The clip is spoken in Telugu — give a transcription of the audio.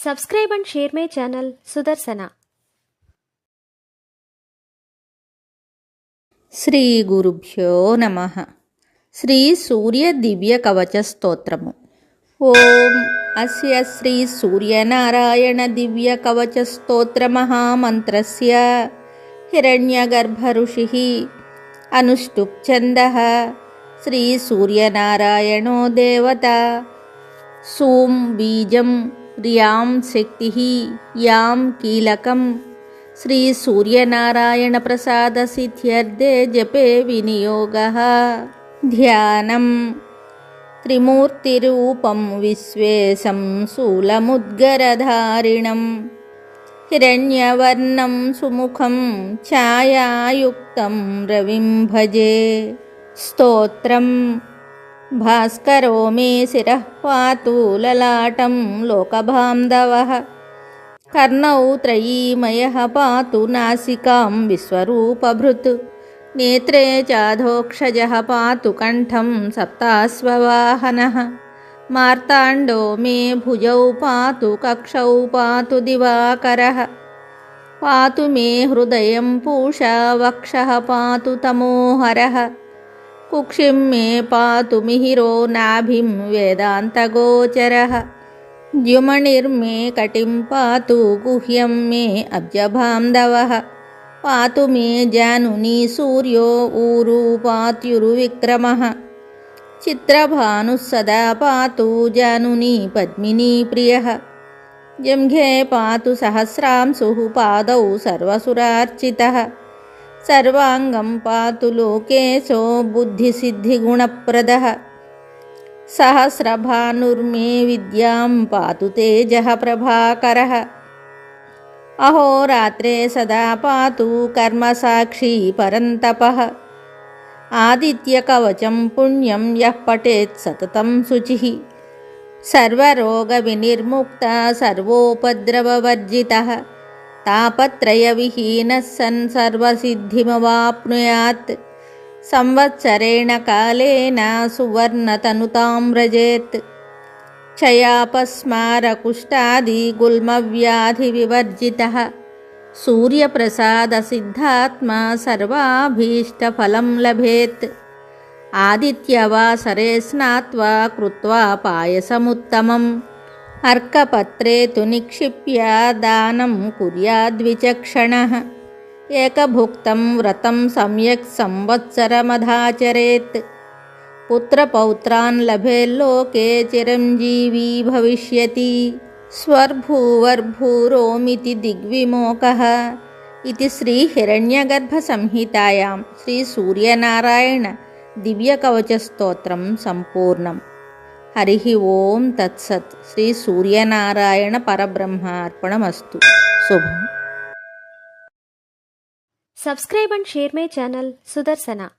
Subscribe and share my channel Sudarsana. Shri గురుభ్యో నమః. శ్రీ సూర్య దివ్య కవచ స్తోత్రము. ఓం అస్య శ్రీ సూర్యనారాయణ దివ్య కవచ స్తోత్ర మహామంత్రస్య హిరణ్యగర్భ ఋషిః అనుష్టుప్ ఛందః శ్రీ సూర్యనారాయణో దేవత. సూం బీజం ర్యాం శక్తిః యాం కీలకం. శ్రీ సూర్యనారాయణ ప్రసాద సిద్ధ్యర్థే జపే వినియోగః. ధ్యానం. త్రిమూర్తిరూపం విశ్వేశం శూలముద్గరధారిణం హిరణ్యవర్ణం సుముఖం ఛాయాయుక్తం రవిం భజే. స్తోత్రం. భాస్కరో మే శిరః పాతు లలాటం లోకబాంధవః. కర్ణౌ త్రయీమయః పాతు నాసికాం విశ్వరూపభృత్. నేత్రే చాధోక్షజః పాతు కంఠం సప్తాశ్వవాహనః. మార్తాండో మే భుజౌ పాతు కక్షౌ పాతు దివాకరః. పాతు మే హృదయం పూషా వక్షః పాతు తమోహరః. కుక్షిం మే పాతు మిహిరో నాభిం వేదాంతగోచరః. ద్యుమణిర్మే కటిం పాతు గుహ్యం మే అబ్జబాంధవః. పాతు మే జానునీ సూర్యో ఊరు పాత్యుర్విక్రమః. చిత్రభానుః సదా పాతు జానునీ పద్మినీ ప్రియః. జంఘే పాతు సహస్రాంశుః పాదౌ సర్వసురార్చితః. సర్వాంగం పాతు లోకేశో బుద్ధిసిద్ధిగుణప్రదః. సహస్రభానుర్మే విద్యాం పాతు తేజః ప్రభాకరః. అహోరాత్రే సదా పాతు కర్మసాక్షి పరంతపః. ఆదిత్యకవచం పుణ్యం యః పఠేత్ సతతం శుచిః. సర్వరోగవినిర్ముక్త సర్వోపద్రవవర్జితః. తాపత్రయవిహీనः సన్ సర్వసిద్ధిమవాప్నుయాత్. సంవత్సరేణ కాలేన సువర్ణతనుతాం వ్రజేత్. క్షయాపస్మారకుష్ఠాది గుల్మవ్యాధివివర్జితః. సూర్యప్రసాదసిద్ధాత్మా సర్వాభీష్టఫలం లభేత్. ఆదిత్యవాసరే స్నాత్వా కృత్వా పాయసముత్తమం. అర్కపత్రే తు నిక్షిప్య దానం కుర్యాద్విచక్షణః. ఏకభుక్తం వ్రతం సమ్యక్ సంవత్సరమధాచరేత్. పుత్రపౌత్రాన్ లభేల్లోకే చిరంజీవీ భవిష్యతి. స్వర్భూవర్భూరోమితి దిగ్విమోకః. ఇది శ్రీ హిరణ్యగర్భ సంహితాయాం శ్రీ సూర్యనారాయణ దివ్యకవచ స్తోత్రం సంపూర్ణం. హరి ఓం తత్సత్. శ్రీ సూర్యనారాయణ పరబ్రహ్మార్పణమస్తు. శుభం. Subscribe and share my channel Sudarsana.